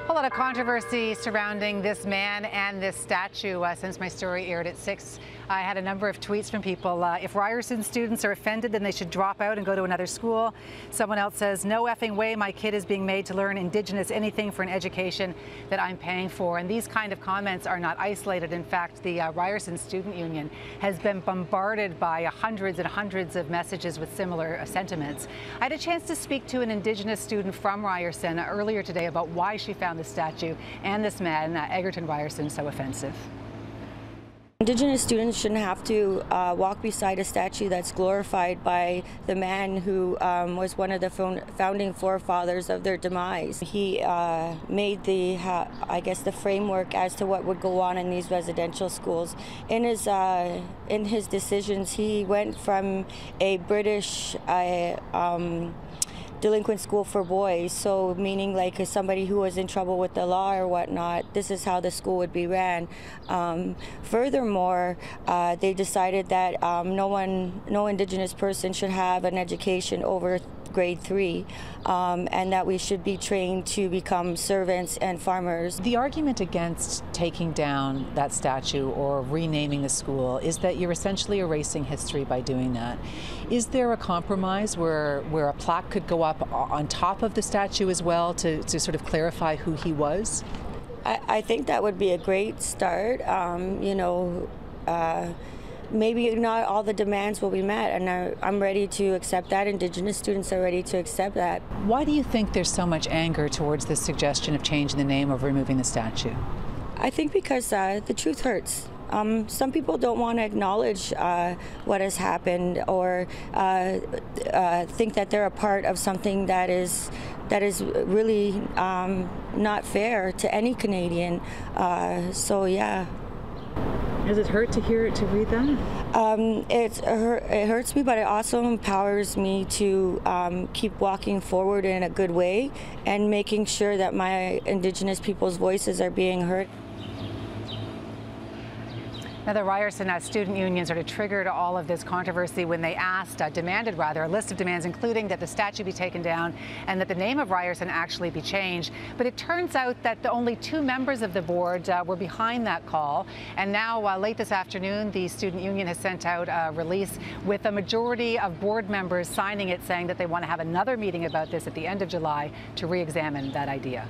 A lot of controversy surrounding this man and this statue since my story aired at 6. I had a number of tweets from people. If Ryerson students are offended, then they should drop out and go to another school. Someone else says, no effing way my kid is being made to learn Indigenous anything for an education that I'm paying for. And these kind of comments are not isolated. In fact, the Ryerson Student Union has been bombarded by hundreds and hundreds of messages with similar sentiments. I had a chance to speak to an Indigenous student from Ryerson earlier today about why she found the statue and this man, Egerton Ryerson, so offensive. Indigenous students shouldn't have to walk beside a statue that's glorified by the man who was one of the founding forefathers of their demise. He made the, I guess, the framework as to what would go on in these residential schools. In his decisions, he went from a British delinquent school for boys, so meaning like as somebody who was in trouble with the law or whatnot, this is how the school would be ran. Furthermore, they decided that no Indigenous person should have an education over grade 3, and that we should be trained to become servants and farmers. The argument against taking down that statue or renaming the school is that you're essentially erasing history by doing that. Is there a compromise where a plaque could go up on top of the statue as well to sort of clarify who he was? I think that would be a great start. Maybe not all the demands will be met, and I'm ready to accept that. Indigenous students are ready to accept that. Why do you think there's so much anger towards this suggestion of changing the name or removing the statue? I think because the truth hurts. Some people don't want to acknowledge what has happened or think that they're a part of something that is really not fair to any Canadian. So yeah. Does it hurt to read that? It hurts me, but it also empowers me to keep walking forward in a good way and making sure that my Indigenous people's voices are being heard. Now, the Ryerson Student Union sort of triggered all of this controversy when they demanded a list of demands, including that the statue be taken down and that the name of Ryerson actually be changed. But it turns out that only 2 members of the board were behind that call. And now, late this afternoon, the Student Union has sent out a release with a majority of board members signing it, saying that they want to have another meeting about this at the end of July to re-examine that idea.